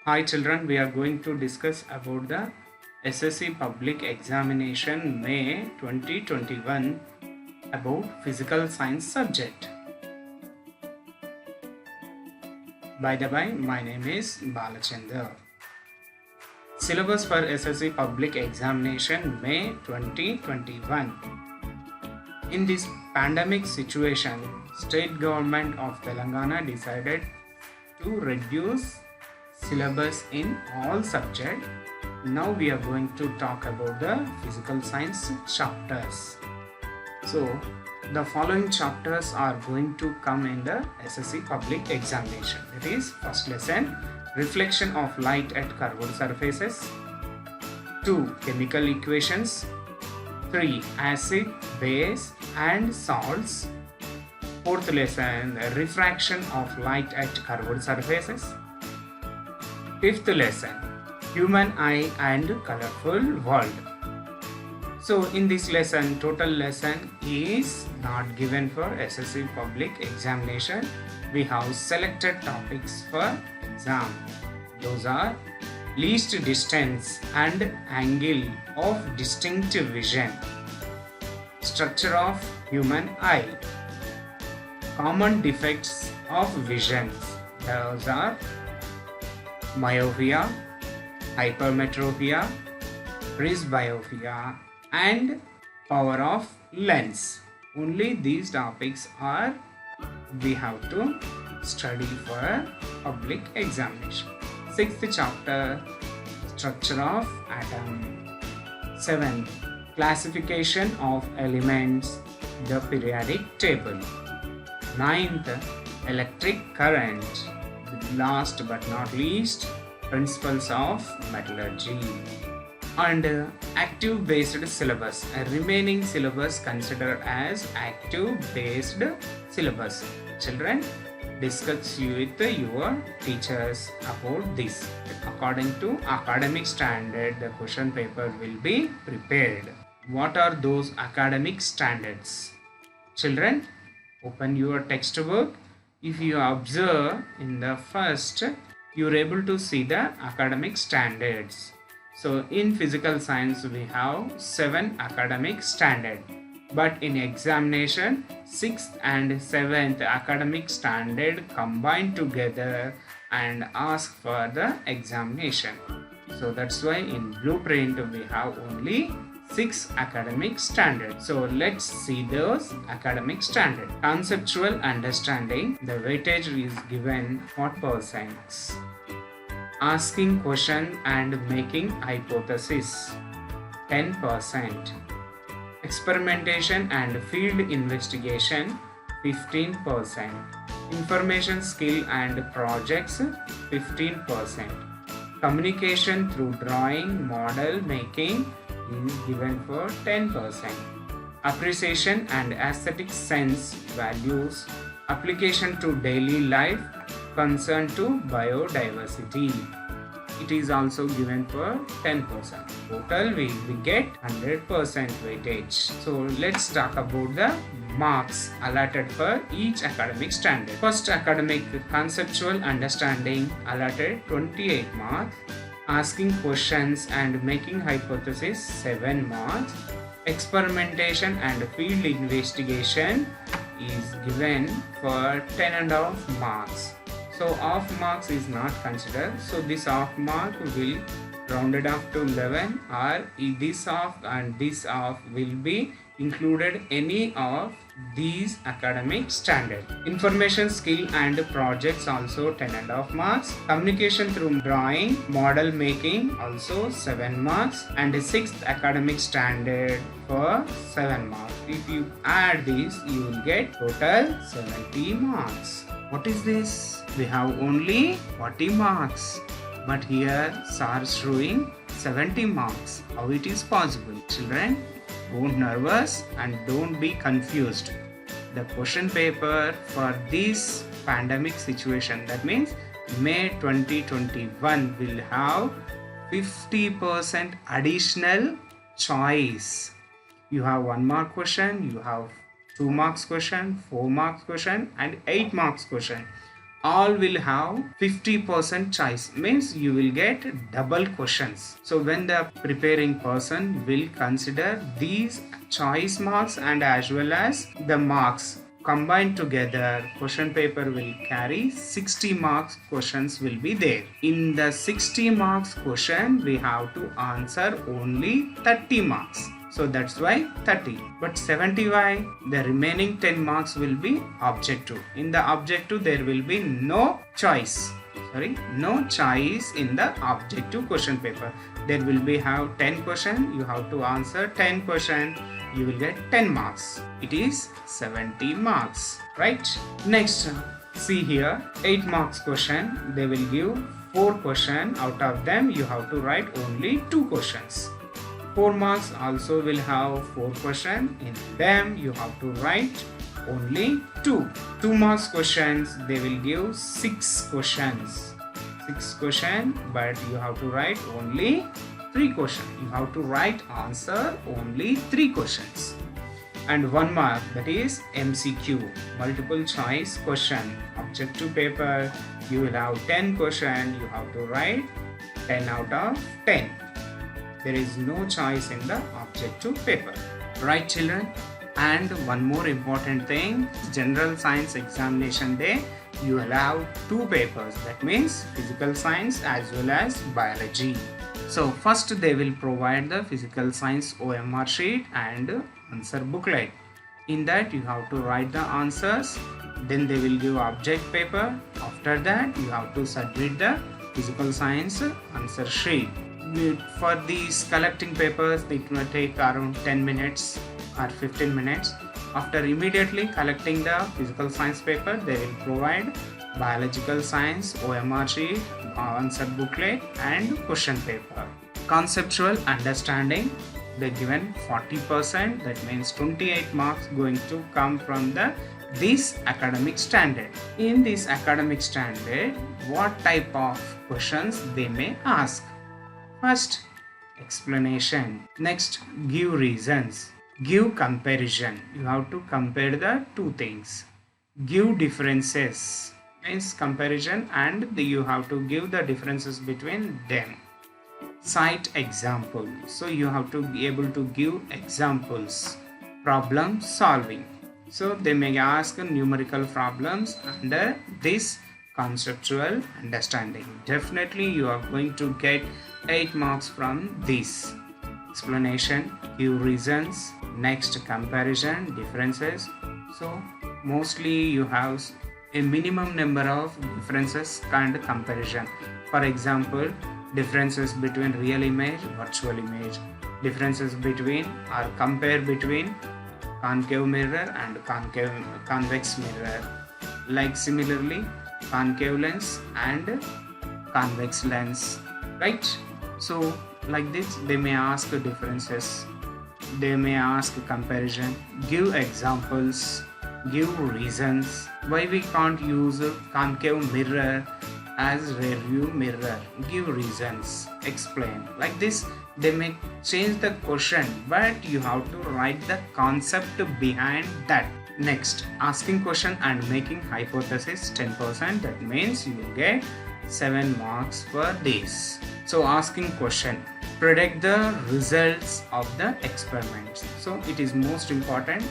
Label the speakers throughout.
Speaker 1: Hi children, we are going to discuss about the SSC Public Examination May 2021 about physical science subject. By the way, my name is Balachandra. Syllabus for SSC Public Examination May 2021. In this pandemic situation, state government of Telangana decided to reduce syllabus in all subjects. Now we are going to talk about the physical science chapters. So the following chapters are going to come in the SSC public examination. It is first lesson, reflection of light at curved surfaces. 2. Chemical equations. 3. Acid, base and salts. Fourth lesson, refraction of light at curved surfaces. Fifth lesson, human eye and colorful world. So in this lesson, total lesson is not given for SSC public examination. We have selected topics for exam. Those are least distance and angle of distinct vision, structure of human eye, common defects of vision. Those are myopia, hypermetropia, presbyopia and power of lens. Only these topics are we have to study for public examination. Sixth chapter, structure of atom. 7th, classification of elements, the periodic table. 9th, electric current. Last but not least, principles of metallurgy. And active based syllabus, a remaining syllabus considered as active based syllabus. Children, discuss with your teachers about this. According to academic standard, the question paper will be prepared. What are those academic standards? Children, open your textbook. If you observe in the first, you are able to see the academic standards. So in physical science, we have 7 academic standards. But in examination, 6th and 7th academic standard combined together and ask for the examination. So that's why in blueprint we have only 6 academic standards. So let's see those academic standards. Conceptual understanding, the weightage is given 40%. Asking question and making hypothesis, 10%. Experimentation and field investigation, 15%. Information skill and projects, 15%. Communication through drawing, model making is given for 10%. Appreciation and aesthetic sense values, application to daily life, concern to biodiversity. It is also given for 10%. Total we get 100% weightage. So let's talk about the marks allotted for each academic standard. First academic, conceptual understanding, allotted 28 marks. Asking questions and making hypothesis, 7 marks. Experimentation and field investigation is given for 10.5 marks. So half marks is not considered. So this half mark will rounded off to 11, or this half and this half will be included any of these academic standard. Information skill and projects also 10.5 marks. Communication through drawing, model making also 7 marks, and 6th academic standard for 7 marks. If you add this, you will get total 70 marks. What is this? We have only 40 marks. But here SAR is showing 70 marks. How it is possible? Children, don't nervous and don't be confused. The question paper for this pandemic situation, that means May 2021, will have 50% additional choice. You have 1 mark question, you have 2 marks question, 4 marks question and 8 marks question. all will have 50% choice, means you will get double questions. So when the preparing person will consider these choice marks and as well as the marks combined together, question paper will carry 60 marks questions will be there. In the 60 marks question, we have to answer only 30 marks. So that's why 30. But 70 why? The remaining 10 marks will be objective. In the objective, there will be no choice. No choice in the objective question paper. There will be have 10 question. You have to answer 10 question. You will get 10 marks. It is 70 marks. Right? Next, see here 8 marks question. They will give 4 question. Out of them, you have to write only 2 questions. 4 marks also will have 4 questions. In them, you have to write only 2. 2 marks questions, they will give 6 questions. 6 questions, but you have to write only 3 questions. You have to write answer only 3 questions. And 1 mark, that is MCQ, multiple choice question. Objective paper, you will have 10 questions. You have to write 10 out of 10. There is no choice in the objective paper. Right, children? And one more important thing, general science examination day, you will have 2 papers. That means physical science as well as biology. So first they will provide the physical science OMR sheet and answer booklet. In that you have to write the answers. Then they will give object paper. After that you have to submit the physical science answer sheet. For these collecting papers, it will take around 10 minutes or 15 minutes. After immediately collecting the physical science paper, they will provide biological science OMR sheet, answer booklet and question paper. Conceptual understanding, they given 40%, that means 28 marks going to come from this academic standard. In this academic standard, what type of questions they may ask? First, explanation. Next, give reasons. Give comparison. You have to compare the 2 things. Give differences, means comparison, and you have to give the differences between them. Cite example. So you have to be able to give examples. Problem solving. So they may ask numerical problems under this conceptual understanding. Definitely you are going to get 8 marks from this. Explanation, give reasons, next comparison, differences. So mostly you have a minimum number of differences and comparison. For example, differences between real image, virtual image, differences between or compare between concave mirror and convex mirror. Like similarly, concave lens and convex lens, right? So like this they may ask differences, they may ask comparison, give examples, give reasons why we can't use concave mirror as rear view mirror, give reasons, explain. Like this they may change the question, but you have to write the concept behind that. Next, asking question and making hypothesis 10%, that means you will get 7 marks for this. So asking question, predict the results of the experiments. So it is most important.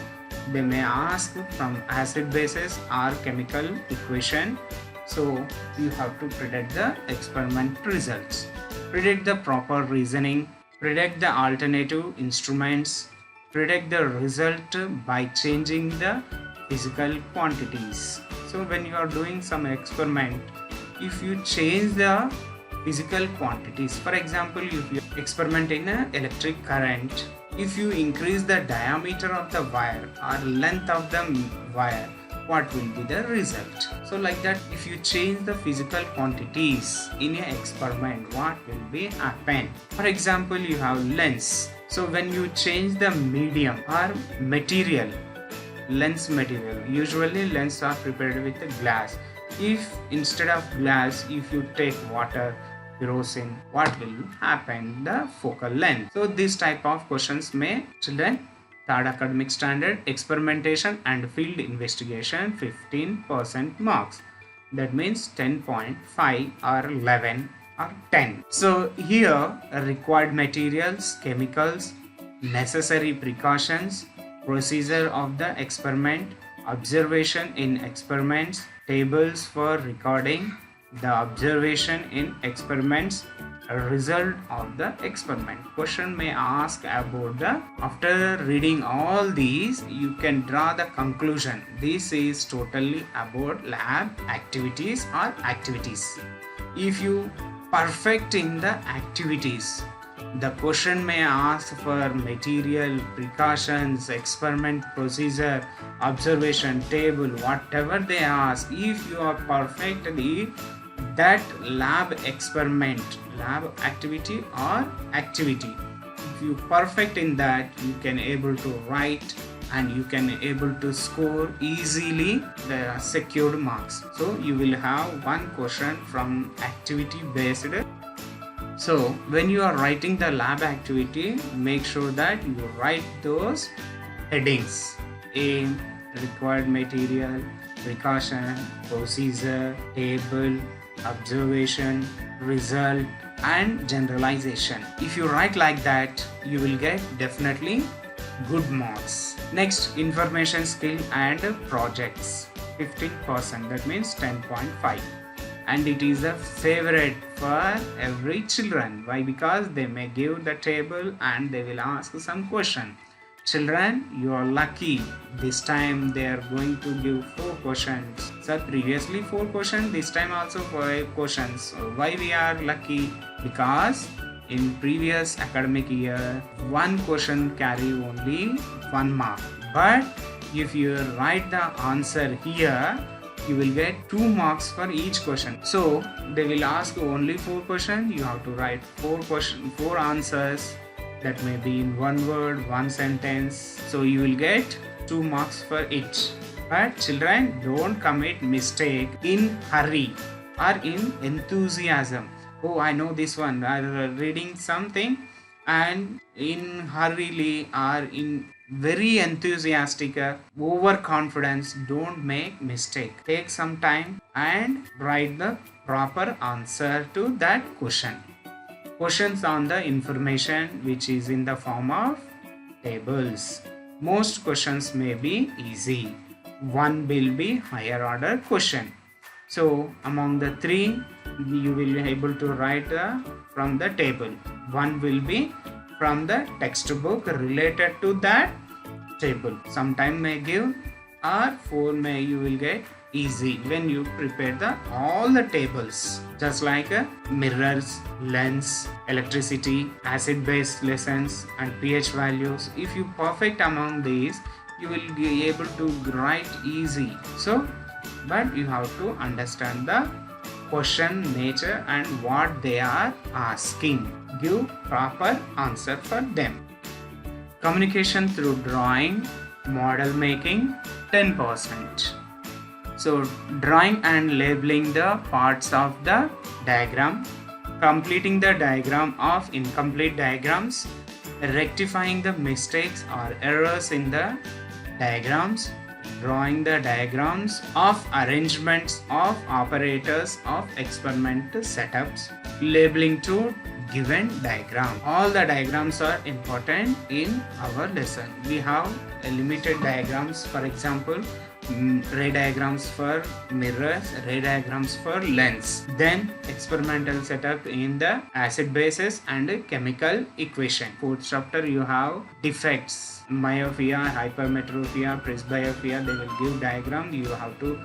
Speaker 1: They may ask from acid basis or chemical equation. So you have to predict the experiment results. Predict the proper reasoning, predict the alternative instruments, predict the result by changing the physical quantities. So when you are doing some experiment, if you change the physical quantities, for example, if you experiment in an electric current, if you increase the diameter of the wire or length of the wire, what will be the result? So like that, if you change the physical quantities in an experiment, what will be happen? For example, you have lens. So when you change the medium or material, lens material, usually lenses are prepared with glass. If instead of glass, if you take water, kerosene, what will happen? The focal length. So this type of questions may, children, third academic standard, experimentation and field investigation, 15% marks. That means 10.5 or 11 or 10. So here required materials, chemicals, necessary precautions, procedure of the experiment, observation in experiments, tables for recording the observation in experiments, a result of the experiment. Question may ask about the, after reading all these, you can draw the conclusion. This is totally about lab activities or activities. If you perfect in the activities, the question may ask for material, precautions, experiment procedure, observation table, whatever they ask. If you are perfect in that lab experiment, lab activity or activity, if you perfect in that, you can able to write and you can able to score easily the secured marks. So you will have one question from activity based. So when you are writing the lab activity, make sure that you write those headings: aim, required material, precaution, procedure, table, observation, result, and generalization. If you write like that, you will get definitely good marks. Next, information skill and projects, 15%, that means 10.5. And it is a favorite for every children. Why? Because they may give the table and they will ask some question. Children, you are lucky. This time they are going to give 4 questions. So previously 4 questions, this time also 5 questions. So why we are lucky? Because in previous academic year, 1 question carry only 1 mark. But if you write the answer here, you will get 2 marks for each question. So they will ask only 4 questions. You have to write 4 answers. That may be in 1 word, 1 sentence. So you will get 2 marks for each. But children, don't commit mistake in hurry or in enthusiasm. Oh, I know this one. I'm reading something and in hurriedly or in very enthusiastic, overconfidence. Don't make mistake. Take some time and write the proper answer to that question. Questions on the information which is in the form of tables. Most questions may be easy. One will be higher order question. So among the 3, you will be able to write from the table. One will be from the textbook related to that table. Sometime may give, or 4 may you will get easy when you prepare the all the tables, just like mirrors, lens, electricity, acid base lessons, and pH values. If you perfect among these, you will be able to write easy. So but you have to understand the question nature and what they are asking. Give proper answer for them. Communication through drawing, model making, 10%. So drawing and labeling the parts of the diagram, completing the diagram of incomplete diagrams, rectifying the mistakes or errors in the diagrams, drawing the diagrams of arrangements of operators of experiment setups, labeling to given diagram. All the diagrams are important in our lesson. We have limited diagrams, for example, ray diagrams for mirrors, ray diagrams for lens. Then experimental setup in the acid bases and chemical equation. 4th chapter you have defects, myopia, hypermetropia, presbyopia. They will give diagram. You have to,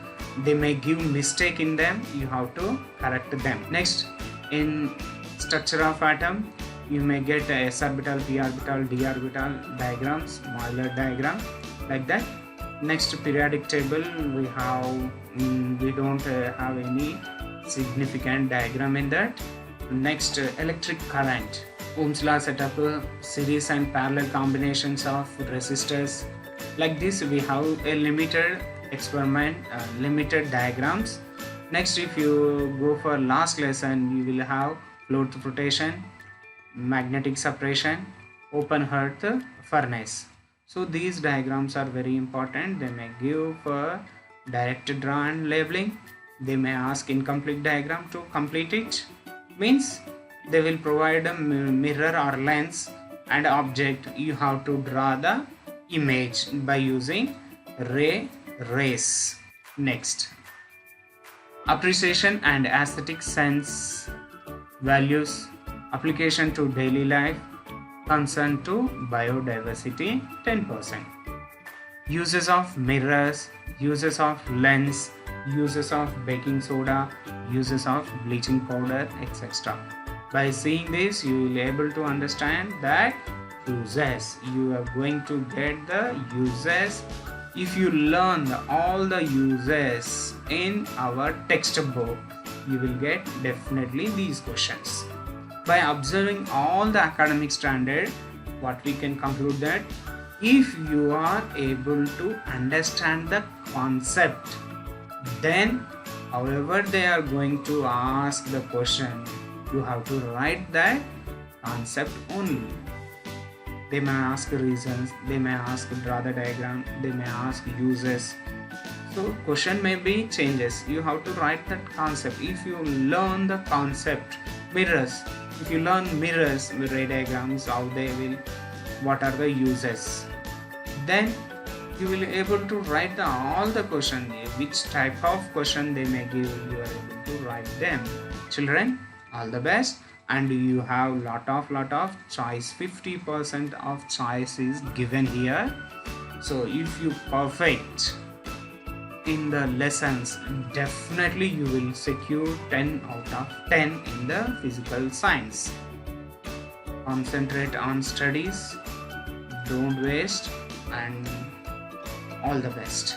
Speaker 1: they may give mistake in them. You have to correct them. Next, in structure of atom, you may get a s orbital, p orbital, d orbital diagrams, Euler diagram, like that. Next, periodic table, we have we don't have any significant diagram in that. Next, electric current, Ohm's law setup, series and parallel combinations of resistors. Like this, we have a limited experiment, limited diagrams. Next, if you go for last lesson, you will have float rotation, magnetic separation, open hearth furnace. So these diagrams are very important. They may give for direct draw and labeling. They may ask incomplete diagram to complete it. Means they will provide a mirror or lens and object. You have to draw the image by using rays. Next, appreciation and aesthetic sense values, application to daily life, concern to biodiversity 10%. Uses of mirrors, uses of lens, uses of baking soda, uses of bleaching powder, etc. By seeing this, you will be able to understand that uses. You are going to get the uses. If you learn all the uses in our textbook, you will get definitely these questions. By observing all the academic standard, what we can conclude that if you are able to understand the concept, then however they are going to ask the question, you have to write that concept only. They may ask reasons, they may ask draw the diagram, they may ask uses. So question may be changes. You have to write that concept. If you learn the concept, mirrors, if you learn mirrors, ray diagrams, how they will, what are the uses, then you will be able to write all the question, which type of question they may give, you are able to write them. Children, all the best. And you have lot of choice. 50% of choice is given here. So if you perfect in the lessons, definitely you will secure 10 out of 10 in the physical science. Concentrate on studies, don't waste, and all the best.